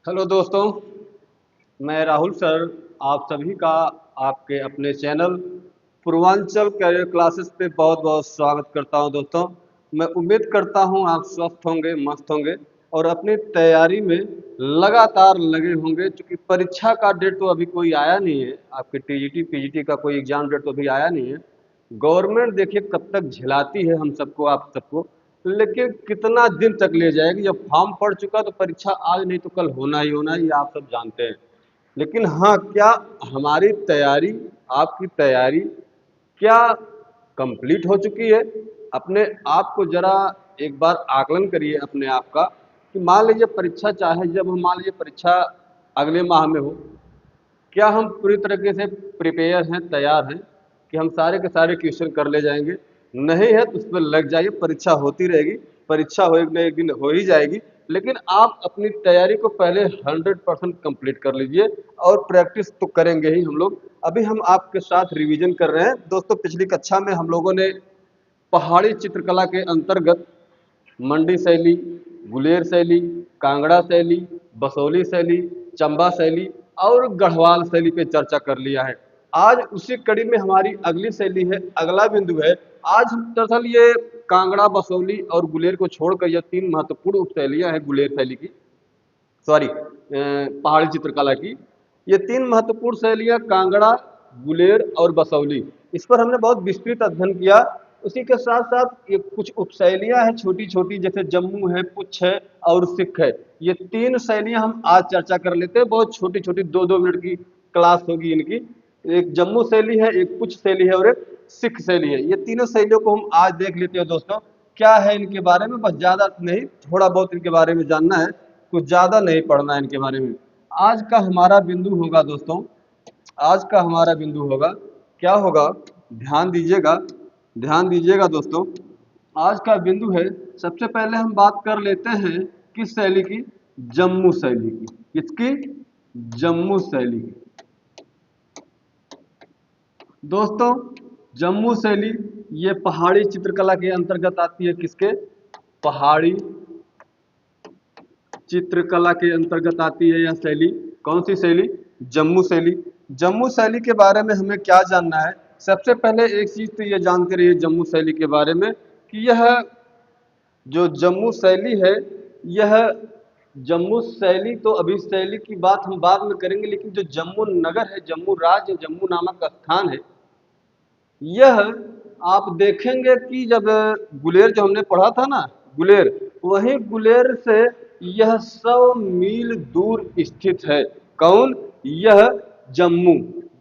Hello दोस्तों, मैं Rahul sir आप सभी का आपके अपने चैनल पूर्वांचल कैरियर क्लासेस पे बहुत बहुत स्वागत करता हूं। दोस्तों, मैं उम्मीद करता हूं आप स्वस्थ होंगे, मस्त होंगे और अपनी तैयारी में लगातार लगे होंगे। क्योंकि परीक्षा का डेट तो अभी कोई आया नहीं है, आपके टीजीटी पीजीटी का कोई एग्जाम डेट तो अभी आया नहीं है। गवर्नमेंट देखिए कब तक झिलाती है हम सबको, आप सबको, लेकिन कितना दिन तक ले जाएगी। जब फॉर्म पड़ चुका तो परीक्षा आज नहीं तो कल होना ही होना, ये आप सब जानते हैं। लेकिन हाँ, क्या हमारी तैयारी, आपकी तैयारी क्या कंप्लीट हो चुकी है? अपने आप को जरा एक बार आकलन करिए अपने आप का कि मान लीजिए परीक्षा, चाहे जब हम मान लीजिए परीक्षा अगले माह में हो, क्या हम पूरी तरीके से प्रिपेयर हैं, तैयार हैं कि हम सारे के सारे क्वेश्चन कर ले जाएंगे? नहीं है तो उस पर लग जाइए, परीक्षा होती रहेगी, परीक्षा हो एक न एक दिन हो ही जाएगी। लेकिन आप अपनी तैयारी को पहले 100% कंप्लीट कर लीजिए और प्रैक्टिस तो करेंगे ही हम लोग। अभी हम आपके साथ रिवीजन कर रहे हैं। दोस्तों, पिछली कक्षा में हम लोगों ने पहाड़ी चित्रकला के अंतर्गत मंडी शैली, गुलेर शैली, कांगड़ा शैली, बसोली शैली, चंबा शैली और गढ़वाल शैली पे चर्चा कर लिया है। आज उसी कड़ी में हमारी अगली शैली है, अगला बिंदु है। आज हम दरअसल ये कांगड़ा, बसोली और गुलेर को छोड़कर यह तीन महत्वपूर्ण उप शैलियां हैं गुलेर शैली की, सॉरी पहाड़ी चित्रकला की। ये तीन महत्वपूर्ण शैलियां कांगड़ा, गुलेर और बसौली, इस पर हमने बहुत विस्तृत अध्ययन किया। उसी के साथ साथ ये कुछ उपशैलियां हैं छोटी छोटी, जैसे जम्मू है, पुच्छ है और सिख है। ये तीन शैलियां हम आज चर्चा कर लेते हैं। बहुत छोटी छोटी 2-2 मिनट की क्लास होगी इनकी। एक जम्मू शैली है, एक पुच्छ शैली है और एक सिख शैली है। ये तीनों शैलियों को हम आज देख लेते हैं। दोस्तों, क्या है इनके बारे में, बस ज्यादा नहीं, थोड़ा बहुत इनके बारे में जानना है, कुछ ज्यादा नहीं पढ़ना है इनके बारे में। आज का हमारा बिंदु होगा दोस्तों, आज का हमारा बिंदु होगा, क्या होगा, ध्यान दीजिएगा, ध्यान दीजिएगा दोस्तों। आज का बिंदु है, सबसे पहले हम बात कर लेते हैं किस शैली की? जम्मू शैली की। किसकी? जम्मू शैली की। दोस्तों, जम्मू शैली ये पहाड़ी चित्रकला के अंतर्गत आती है। किसके? पहाड़ी चित्रकला के अंतर्गत आती है यह शैली। कौन सी शैली? जम्मू शैली। जम्मू शैली के बारे में हमें क्या जानना है? सबसे पहले एक चीज तो ये जानते रहिए जम्मू शैली के बारे में कि यह जो जम्मू शैली है, यह जम्मू शैली, तो अभी शैली की बात हम बाद में करेंगे, लेकिन जो जम्मू नगर है, जम्मू राज्य, जम्मू नामक स्थान है, यह आप देखेंगे कि जब गुलेर जो हमने पढ़ा था ना, गुलेर, वही गुलेर से यह 100 मील दूर स्थित है। कौन? यह जम्मू।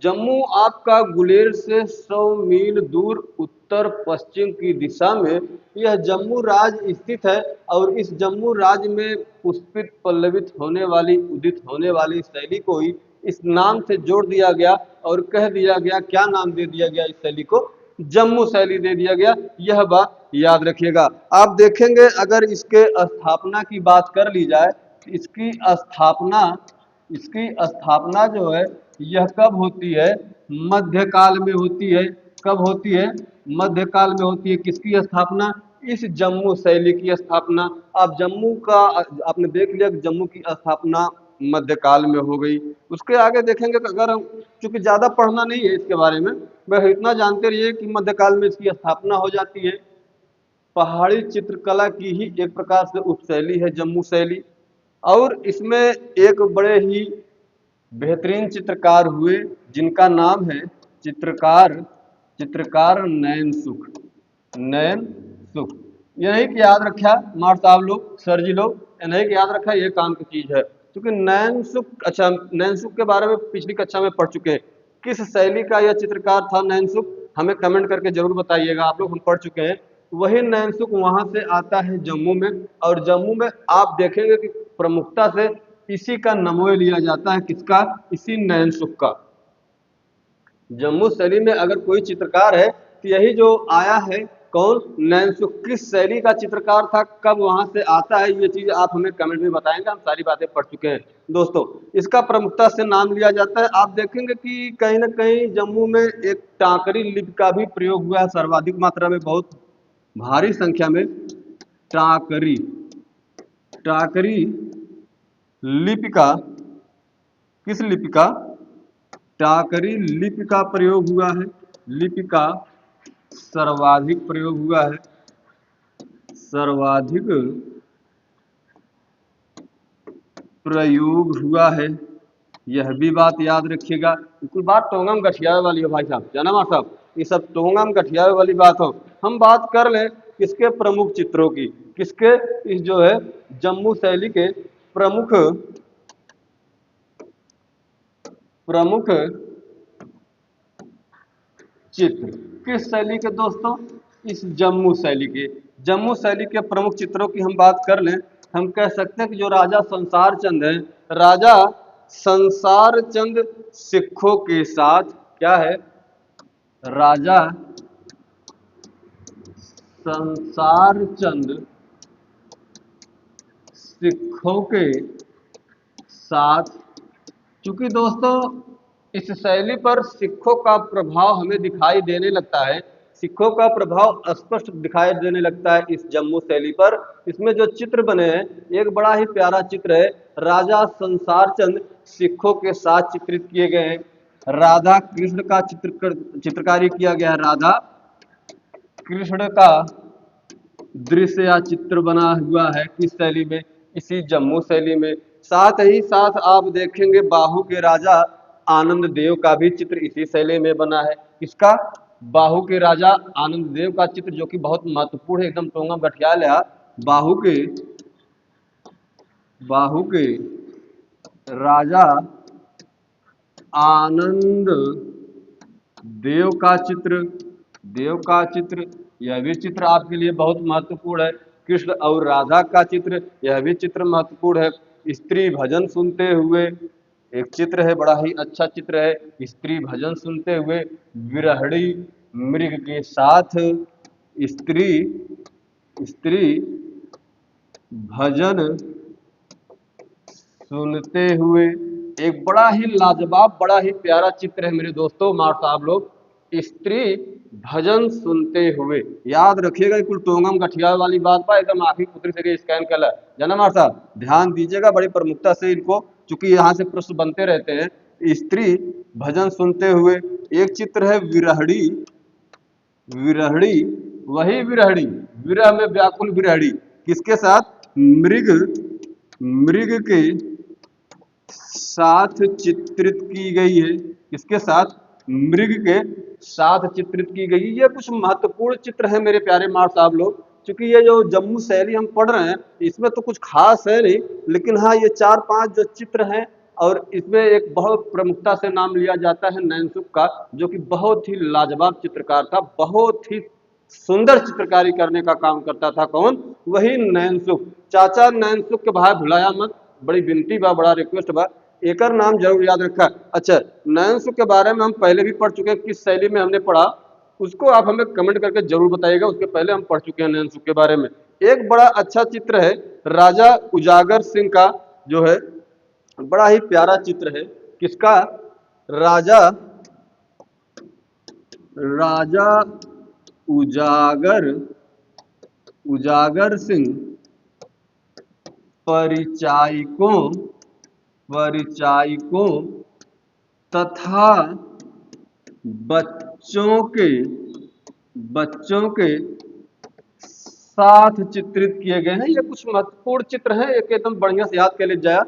जम्मू आपका गुलेर से 100 मील दूर उत्तर पश्चिम की दिशा में यह जम्मू राज्य स्थित है। और इस जम्मू राज्य में पुष्पित पल्लवित होने वाली, उदित होने वाली शैली को ही इस नाम से जोड़ दिया गया और कह दिया गया, क्या नाम दे दिया गया इस शैली को? जम्मू शैली दे दिया गया। यह बात याद रखिएगा। आप देखेंगे अगर इसके स्थापना की बात कर ली जाए, इसकी स्थापना, इसकी स्थापना जो है यह कब होती है? मध्यकाल में होती है। कब होती है? मध्यकाल में होती है। किसकी स्थापना? इस जम्मू शैली की स्थापना। आप जम्मू का, आपने देख लिया कि जम्मू की स्थापना मध्यकाल में हो गई। उसके आगे देखेंगे कि अगर हम, चूंकि ज्यादा पढ़ना नहीं है इसके बारे में, बस इतना जानते रहिए कि मध्यकाल में इसकी स्थापना हो जाती है। पहाड़ी चित्रकला की ही एक प्रकार से उपशैली है जम्मू शैली। और इसमें एक बड़े ही बेहतरीन चित्रकार हुए जिनका नाम है चित्रकार, चित्रकार नैन सुख। नैन सुख। ये नहीं कि याद रखा मार साहब लोग, सर जी लोग, ये नहीं कि याद रखा, ये काम की चीज है। क्योंकि नैन सुख, अच्छा, नैन सुख के बारे में पिछली कक्षा में पढ़ चुके हैं। किस शैली का यह चित्रकार था नैन सुख? हमें कमेंट करके जरूर बताइएगा आप लोग, हम पढ़ चुके हैं। वही नैन सुख वहां से आता है जम्मू में। और जम्मू में आप देखेंगे कि प्रमुखता से इसी का नमोय लिया जाता है। किसका? इसी नैन सुख का। जम्मू शैली में अगर कोई चित्रकार है तो यही जो आया है। कौन? नैन सुख। किस शैली का चित्रकार था, कब वहां से आता है, ये चीज आप हमें कमेंट में बताएंगे, हम सारी बातें पढ़ चुके हैं। दोस्तों, इसका प्रमुखता से नाम लिया जाता है। आप देखेंगे कि कहीं ना कहीं जम्मू में एक टाकरी लिपि का भी प्रयोग हुआ है, सर्वाधिक मात्रा में, बहुत भारी संख्या में। टाकरी, टाकरी लिपि का, किस लिपि का? टाकरी लिपि का प्रयोग हुआ है। लिपि का सर्वाधिक प्रयोग हुआ है, सर्वाधिक प्रयोग हुआ है। यह भी बात याद रखिएगा। बिल्कुल बात टोंगम गठियावे वाली हो भाई साहब, जाना मार साहब, ये सब टोंगम गठियावे वाली बात हो। हम बात कर लें किसके प्रमुख चित्रों की, किसके, इस जो है जम्मू शैली के प्रमुख प्रमुख चित्र, किस शैली के दोस्तों? इस जम्मू शैली के। जम्मू शैली के प्रमुख चित्रों की हम बात कर लें, हम कह सकते हैं कि जो राजा संसार चंद है, राजा संसार चंद सिखों के साथ क्या है? राजा संसार चंद सिखों के साथ, क्योंकि दोस्तों इस शैली पर सिखों का प्रभाव हमें दिखाई देने लगता है, सिखों का प्रभाव स्पष्ट दिखाई देने लगता है इस जम्मू शैली पर। इसमें जो चित्र बने हैं, एक बड़ा ही प्यारा चित्र है, राजा संसार चंद सिखों के साथ चित्रित किए गए हैं। राधा कृष्ण का चित्रकारी किया गया है, राधा कृष्ण का दृश्य या चित्र बना हुआ है किस शैली में? इसी जम्मू शैली में। साथ ही साथ आप देखेंगे बाहु के राजा आनंद देव का भी चित्र इसी शैली में बना है। किसका? बाहु के राजा आनंद देव का चित्र, जो कि बहुत महत्वपूर्ण है, एकदम टोंगम गठियाल है। बाहु के राजा आनंद देव का चित्र, देव का चित्र, यह भी चित्र आपके लिए बहुत महत्वपूर्ण है। कृष्ण और राधा का चित्र, यह भी चित्र महत्वपूर्ण है। स्त्री भजन सुनते हुए एक चित्र है, बड़ा ही अच्छा चित्र है, स्त्री भजन सुनते हुए विरहणी मृग के साथ स्त्री स्त्री भजन सुनते हुए, एक बड़ा ही लाजवाब, बड़ा ही प्यारा चित्र है मेरे दोस्तों, मार साहब लोग, स्त्री भजन सुनते हुए। याद रखिएगा, कुल टोंगम गठिया वाली बात बा, एकदम आखिरी पुत्री से स्कैन कर जना मार साहब, ध्यान दीजिएगा बड़ी प्रमुखता से इनको, चूंकि यहाँ से प्रश्न बनते रहते हैं। स्त्री भजन सुनते हुए, एक चित्र है विरहड़ी, विरहड़ी, वही विरहड़ी, विरह में व्याकुल विरहड़ी, किसके साथ? मृग, मृग के साथ चित्रित की गई है। किसके साथ? मृग के साथ चित्रित की गई। ये कुछ महत्वपूर्ण चित्र है मेरे प्यारे मार साहब लोग, क्योंकि ये जो जम्मू शैली हम पढ़ रहे हैं इसमें तो कुछ खास है नहीं, लेकिन हाँ ये 4-5 जो चित्र हैं, और इसमें एक बहुत प्रमुखता से नाम लिया जाता है नैनसुख का, जो कि बहुत ही लाजवाब चित्रकार था, बहुत ही सुंदर चित्रकारी करने का काम करता था। कौन? वही नैनसुख। चाचा नैनसुख के भाई भुलाया मत, बड़ी विनती बा, बड़ा रिक्वेस्ट बा, एक नाम जरूर याद रखा। अच्छा, नैनसुख के बारे में हम पहले भी पढ़ चुके हैं, किस शैली में हमने पढ़ा उसको आप हमें कमेंट करके जरूर बताइएगा, उसके पहले हम पढ़ चुके हैं नैनसुख के बारे में। एक बड़ा अच्छा चित्र है राजा उजागर सिंह का, जो है बड़ा ही प्यारा चित्र है। किसका? राजा राजा उजागर उजागर सिंह परिचायकों परिचायकों तथा बच्चों के साथ चित्रित किए गए हैं। ये कुछ महत्वपूर्ण चित्र हैं, एक एकदम बढ़िया से याद कर ले जाया।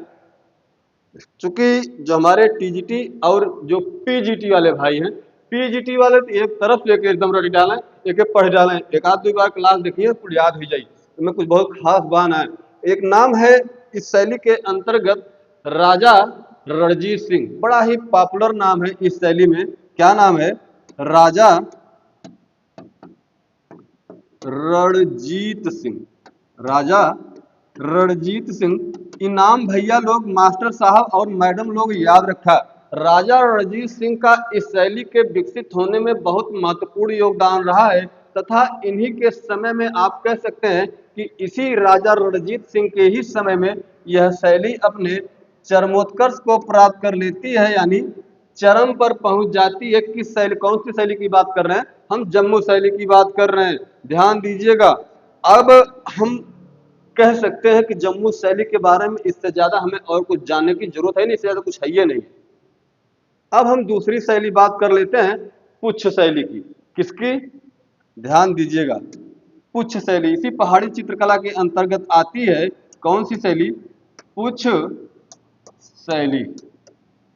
चूंकि जो हमारे टीजीटी और जो पीजीटी वाले भाई हैं, पीजीटी वाले तो एक तरफ से एकदम रट डालें, एक एक पढ़ डालें, एक आध 2 बार क्लास देखिए कुछ याद हो जाए, तो कुछ बहुत खास बात है। एक नाम है इस शैली के अंतर्गत राजा रणजीत सिंह, बड़ा ही पॉपुलर नाम है इस शैली में। क्या नाम है? राजा रणजीत सिंह, राजा रणजीत सिंह। इनाम भैया लोग, मास्टर साहब और मैडम लोग याद रखा, राजा रणजीत सिंह का इस शैली के विकसित होने में बहुत महत्वपूर्ण योगदान रहा है, तथा इन्हीं के समय में आप कह सकते हैं कि इसी राजा रणजीत सिंह के ही समय में यह शैली अपने चरमोत्कर्ष को प्राप्त कर लेती है, यानी चरम पर पहुंच जाती है। किस शैली, कौन सी शैली की बात कर रहे हैं? हम जम्मू शैली की बात कर रहे हैं, ध्यान दीजिएगा। अब हम कह सकते हैं कि जम्मू शैली के बारे में इससे ज्यादा हमें और कुछ जानने की जरूरत है नहीं, इससे ज्यादा कुछ है ही नहीं। अब हम दूसरी शैली बात कर लेते हैं पुच्छ शैली की। किसकी? ध्यान दीजिएगा, पुच्छ शैली इसी पहाड़ी चित्रकला के अंतर्गत आती है। कौन सी शैली? पुच्छ शैली।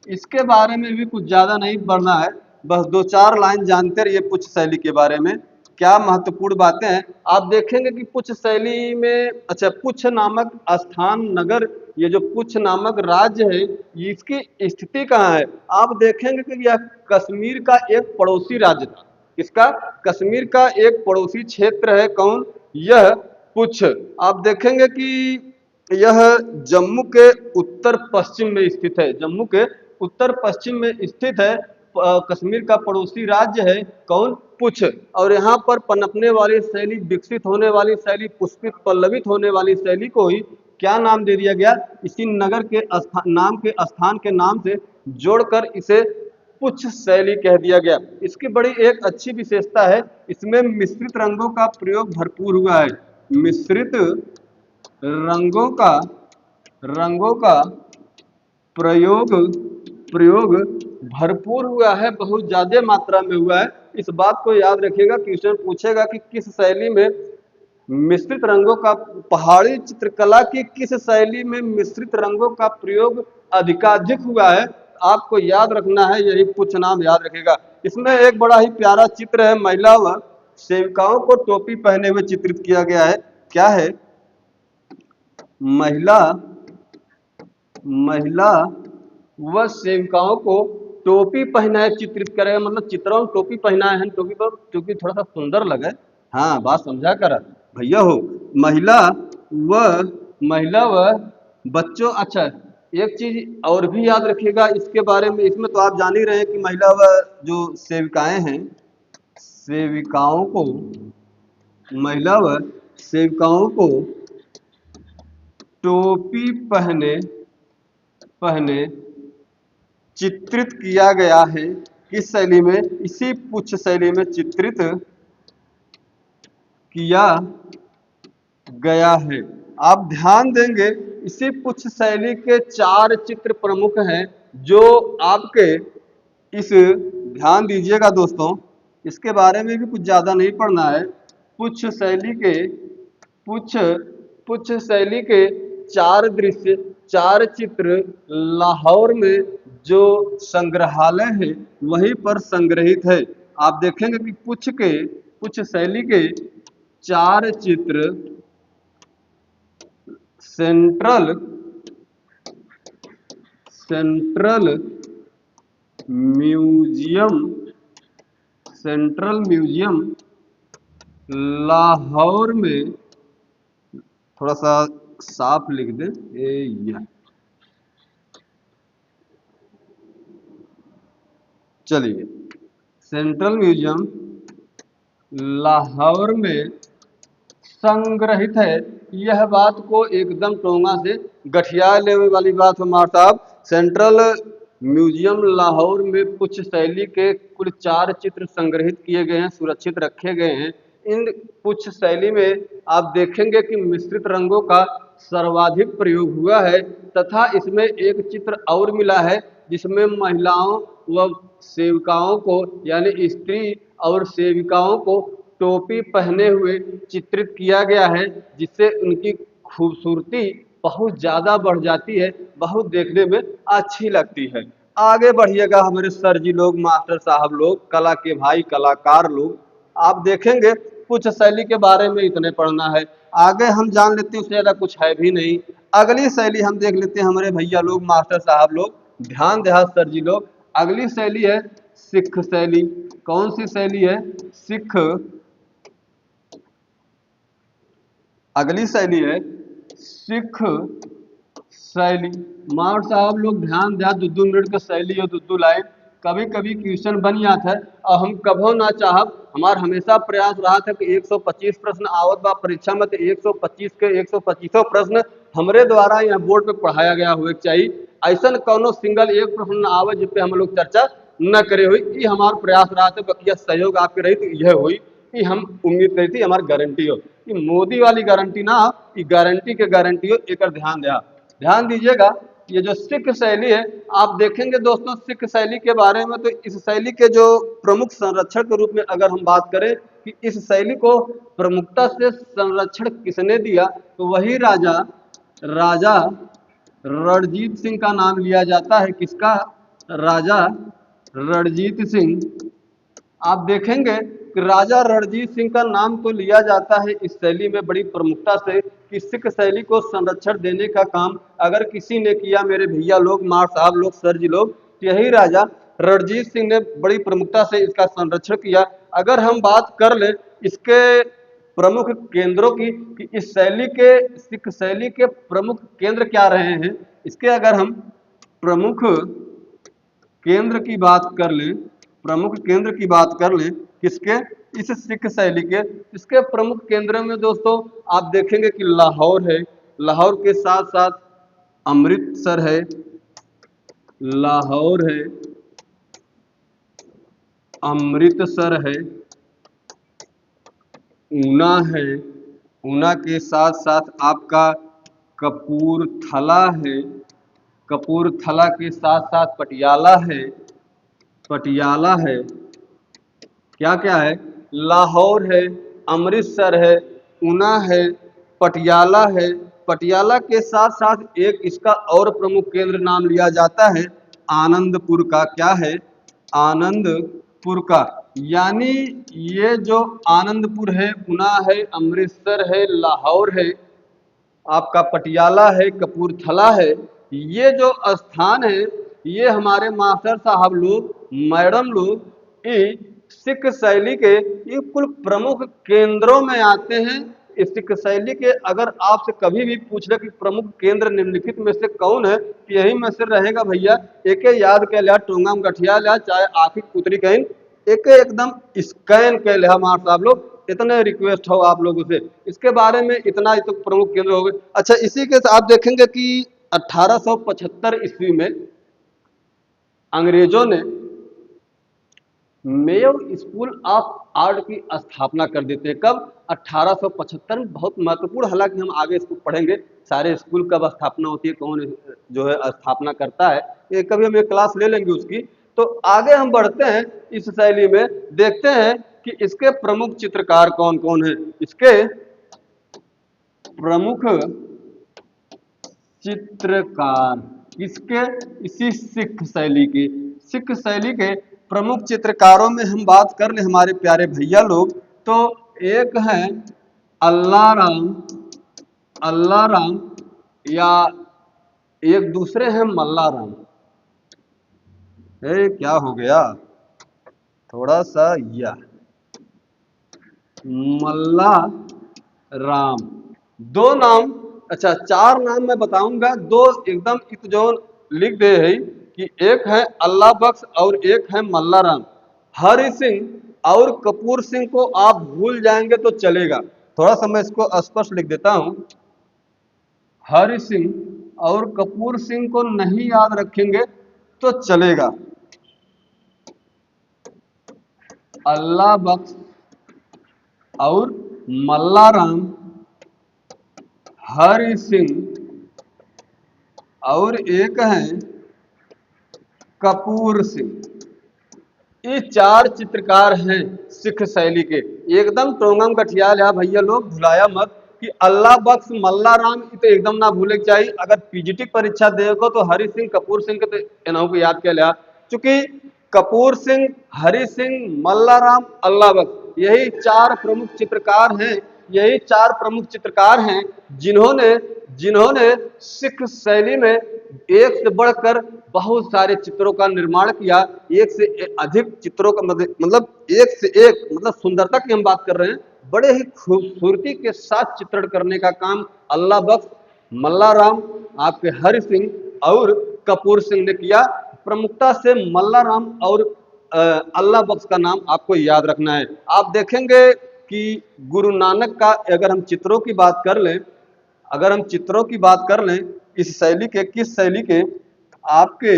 इसके बारे में भी कुछ ज्यादा नहीं पढ़ना है, बस दो चार लाइन जानते रहिए पुच्छ शैली के बारे में। क्या महत्वपूर्ण बातें हैं आप देखेंगे कि पुच्छ शैली में, अच्छा, पुच्छ नामक स्थान, नगर, ये जो पुच्छ नामक राज्य है, इसकी स्थिति कहाँ है? आप देखेंगे कि यह कश्मीर का एक पड़ोसी राज्य था। किसका? कश्मीर का एक पड़ोसी क्षेत्र है। कौन? यह पुच्छ। आप देखेंगे कि यह जम्मू के उत्तर पश्चिम में स्थित है। जम्मू के उत्तर पश्चिम में स्थित है। कश्मीर का पड़ोसी राज्य है। कौन? पुच्छ। और यहाँ पर पनपने वाली शैली, विकसित होने वाली शैली, पुष्पित पल्लवित होने वाली शैली को ही क्या नाम दे दिया गया? इसी नगर के स्थान के नाम से जोड़कर इसे पुच्छ शैली कह दिया गया। इसकी बड़ी एक अच्छी विशेषता है, इसमें मिश्रित रंगों का प्रयोग भरपूर हुआ है। मिश्रित रंगों का प्रयोग प्रयोग भरपूर हुआ है, बहुत ज्यादा मात्रा में हुआ है। इस बात को याद रखिएगा, क्वेश्चन पूछेगा कि किस शैली में मिश्रित रंगों का, पहाड़ी चित्रकला की किस शैली में मिश्रित रंगों का प्रयोग अधिकाधिक हुआ है? आपको याद रखना है, यही कुछ नाम याद रखेगा। इसमें एक बड़ा ही प्यारा चित्र है, महिला व सेविकाओं को टोपी पहने हुए चित्रित किया गया है। क्या है? महिला व सेविकाओं को टोपी पहनाए चित्रित करेगा, मतलब चित्रों में टोपी पहनाए हैं, टोपी पर, क्योंकि थोड़ा सा सुंदर लगे। हाँ, बात समझा कर भैया हो। महिला व बच्चों। अच्छा, एक चीज और भी याद रखिएगा इसके बारे में, इसमें तो आप जान ही रहे हैं कि महिला व जो सेविकाएं हैं, सेविकाओं को, महिला व सेविकाओं को टोपी पहने चित्रित किया गया है। किस शैली में? इसी पुच्छ शैली में चित्रित किया गया है। आप ध्यान देंगे, इसी पुच्छ शैली के 4 चित्र प्रमुख हैं जो आपके इस, ध्यान दीजिएगा दोस्तों, इसके बारे में भी कुछ ज्यादा नहीं पढ़ना है। पुच्छ शैली के 4 दृश्य, 4 चित्र लाहौर में जो संग्रहालय है वहीं पर संग्रहित है। आप देखेंगे कि पुच्छ शैली के 4 चित्र सेंट्रल म्यूजियम लाहौर में, थोड़ा सा साफ लिख दें, चलिए, सेंट्रल म्यूजियम लाहौर में संग्रहित है। यह बात को एकदम टोंगा से गठिया लेने वाली बात है हमारे साहब। सेंट्रल म्यूजियम लाहौर में पुच्छ शैली के कुल 4 चित्र संग्रहित किए गए हैं, सुरक्षित रखे गए हैं। इन पुच्छ शैली में आप देखेंगे कि मिश्रित रंगों का सर्वाधिक प्रयोग हुआ है, तथा इसमें एक चित्र और मिला है जिसमें महिलाओं व सेविकाओं को, यानी स्त्री और सेविकाओं को टोपी पहने हुए चित्रित किया गया है, जिससे उनकी खूबसूरती बहुत ज्यादा बढ़ जाती है, बहुत देखने में अच्छी लगती है। आगे बढ़िएगा हमारे सर जी लोग, मास्टर साहब लोग, कला के भाई, कलाकार लोग। आप देखेंगे कुछ शैली के बारे में इतने पढ़ना है, आगे हम जान लेते हैं उससे ज्यादा कुछ है भी नहीं। अगली शैली हम देख लेते हैं हमारे भैया लोग, मास्टर साहब लोग, ध्यान देहा सर जी लोग। अगली शैली है सिख शैली। कौन सी शैली है? सिख। अगली शैली है सिख शैली। मार साहब लोग ध्यान दिया, 2 मिनट का शैली और 2 लाइन, कभी कभी क्वेश्चन बन जाता है और हम कभो ना चाहब, हमार हमेशा प्रयास रहा था कि 125 प्रश्न आवत बा परीक्षा में, तो 125 के 125 प्रश्न हमरे द्वारा यहाँ बोर्ड पे पढ़ाया गया हुए चाहिए। ऐसा कौनो सिंगल एक प्रश्न न आवे जिस पे हम लोग चर्चा न करे हुई, ये हमारा प्रयास रहा था। बकिया सहयोग आपके रही तो यह हुई। ये हम उम्मीद करी थी हमारी गारंटी हो, कि मोदी वाली गारंटी ना हो, ये गारंटी के गारंटी हो। एक ध्यान दीजिएगा। ये जो सिख शैली है, आप देखेंगे दोस्तों सिख शैली के बारे में, तो इस शैली के जो प्रमुख संरक्षक के रूप में अगर हम बात करें कि इस शैली को प्रमुखता से संरक्षण किसने दिया, तो वही राजा रणजीत सिंह का नाम लिया जाता है। किसका? राजा रणजीत सिंह। आप देखेंगे कि राजा रणजीत सिंह का नाम तो लिया जाता है इस शैली में बड़ी प्रमुखता से, कि सिख शैली को संरक्षण देने का काम अगर किसी ने किया, मेरे भैया लोग, मार साहब लोग, सर जी लोग, तो यही राजा रणजीत सिंह ने बड़ी प्रमुखता से इसका संरक्षण किया। अगर हम बात कर ले इसके प्रमुख केंद्रों की, कि इस शैली के, सिख शैली के प्रमुख केंद्र क्या रहे हैं, इसके अगर हम प्रमुख केंद्र की बात कर लें, प्रमुख केंद्र की बात कर लें, किसके? इस सिख शैली के। इसके प्रमुख केंद्रों में दोस्तों आप देखेंगे कि लाहौर है, लाहौर के साथ साथ अमृतसर है, लाहौर है, अमृतसर है, ऊना है, ऊना के साथ साथ आपका कपूरथला है, कपूरथला के साथ साथ पटियाला है, पटियाला है, क्या क्या है? लाहौर है, अमृतसर है, ऊना है, पटियाला है। पटियाला के साथ साथ एक इसका और प्रमुख केंद्र नाम लिया जाता है आनंदपुर का। क्या है? आनंदपुर का। यानी ये जो आनंदपुर है, ऊना है, अमृतसर है, लाहौर है, आपका पटियाला है, कपूरथला है, ये जो स्थान है, ये हमारे मास्टर साहब लोग, मैडम लोग, ये सिख शैली के ये कुल प्रमुख केंद्रों में आते हैं। इस सिख शैली के अगर आपसे कभी भी पूछ ले कि प्रमुख केंद्र निम्नलिखित में से कौन है, तो यही में से रहेगा भैया। एक याद कर लिया, टोंगाम गठिया लिया, चाहे आखिर पुतरी कहीं, एक एकदम स्कैन कर लिया मार साहब लोग। इतने रिक्वेस्ट हो आप लोगों से, इसके बारे में इतना ही तो प्रमुख केंद्र हो गए। अच्छा, इसी के साथ आप देखेंगे कि 1875 ईस्वी में अंग्रेजों ने मेयो स्कूल ऑफ आर्ट की स्थापना कर देते हैं। कब? 1875 में। बहुत महत्वपूर्ण, हालांकि हम आगे इसको पढ़ेंगे, सारे स्कूल कब स्थापना होती है, कौन जो है स्थापना करता है, ये कभी हम एक क्लास ले लेंगे उसकी। तो आगे हम बढ़ते हैं इस शैली में, देखते हैं कि इसके प्रमुख चित्रकार कौन कौन है। इसके प्रमुख चित्रकार किसके? इसी सिख शैली के। सिख शैली के प्रमुख चित्रकारों में हम बात कर ले हमारे प्यारे भैया लोग, तो एक है अल्लाह राम, अल्लाह राम, या एक दूसरे हैं मल्ला राम। क्या हो गया? थोड़ा सा या मल्ला राम, दो नाम। अच्छा, चार नाम मैं बताऊंगा, दो एकदम इतजोन लिख दे है कि एक है अल्लाह बख्श और एक है मल्ला राम। हरि सिंह और कपूर सिंह को आप भूल जाएंगे तो चलेगा, थोड़ा सा मैं इसको स्पष्ट लिख देता हूं। हरि सिंह और कपूर सिंह को नहीं याद रखेंगे तो चलेगा। अल्लाह बख्श और मल्ला राम, हरि सिंह और एक है कपूर सिंह। ये चार चित्रकार हैं सिख शैली के। एकदम टोंगम गठिया लिया भैया लोग, भुलाया मत कि अल्लाह बख्श मल्ला राम, तो एकदम ना भूले के चाहिए। अगर पीजीटी परीक्षा देखो तो हरि सिंह कपूर सिंह के तो इन्हों को याद कर लिया, चूंकि कपूर सिंह, हरि सिंह, मल्ला राम, अल्लाह बख्श, यही चार प्रमुख चित्रकार हैं, यही चार प्रमुख चित्रकार हैं जिन्होंने जिन्होंने सिख शैली में एक से बढ़कर बहुत सारे चित्रों का निर्माण किया। एक से अधिक चित्रों का मतलब एक से एक, मतलब सुंदरता की हम बात कर रहे हैं, बड़े ही खूबसूरती के साथ चित्रण करने का काम अल्लाह बख्श, मल्ला राम, आपके हरि सिंह और कपूर सिंह ने किया। प्रमुखता से मल्ला राम और अल्लाह बख्श का नाम आपको याद रखना है। आप देखेंगे कि गुरु नानक का अगर हम चित्रों की बात कर लें, अगर हम चित्रों की बात कर लें इस शैली के, किस शैली के? आपके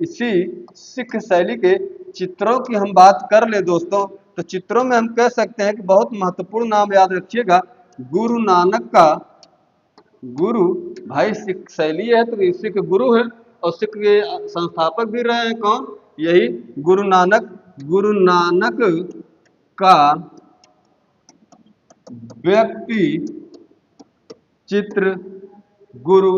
इसी सिख शैली के चित्रों की हम बात कर ले दोस्तों, तो चित्रों में हम कह सकते हैं कि बहुत महत्वपूर्ण नाम याद रखिएगा, गुरु नानक का, गुरु, भाई सिख शैली है तो ये सिख गुरु है, और सिख के संस्थापक भी रहे हैं कौन, यही गुरु नानक। गुरु नानक का व्यक्ति चित्र, गुरु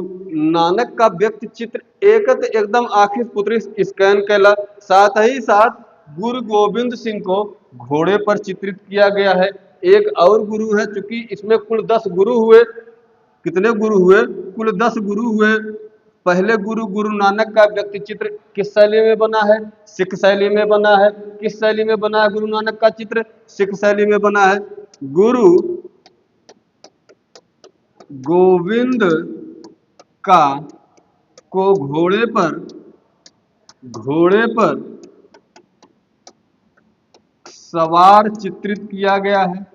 नानक का व्यक्ति चित्र एकत एकदम आखिर पुत्री स्कैन कैला। साथ ही साथ गुरु गोविंद सिंह को घोड़े पर चित्रित किया गया है। एक और गुरु है, चूंकि इसमें कुल 10 गुरु हुए। कितने गुरु हुए, कुल 10 गुरु हुए। पहले गुरु गुरु नानक का व्यक्ति चित्र किस शैली में बना है, सिख शैली में बना है। किस शैली में बना है गुरु नानक का चित्र, सिख शैली में बना है। गुरु गोविंद का को घोड़े पर सवार चित्रित किया गया है,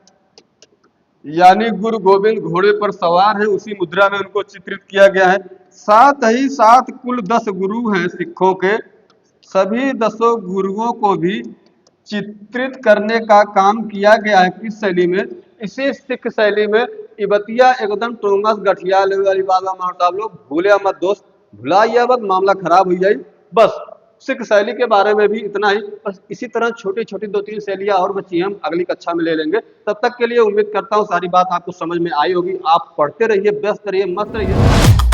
यानी गुरु गोविंद घोड़े पर सवार है, उसी मुद्रा में उनको चित्रित किया गया है। साथ ही साथ कुल 10 गुरु हैं सिखों के, सभी 10 गुरुओं को भी चित्रित करने का काम किया गया है। किस शैली में, इसी सिख शैली में। इबतिया एकदम टोंगस गठिया वाली बात आप लोग भूले मत दोस्त, भुलाइए वक्त मामला खराब हो जाए। बस सिख शैली के बारे में भी इतना ही। बस इसी तरह छोटी छोटी 2-3 शैलियां और बची हम अगली कक्षा में ले लेंगे। तब तक के लिए उम्मीद करता हूँ सारी बात आपको समझ में आई होगी। आप पढ़ते रहिए, व्यस्त रहिए, मस्त रहिए।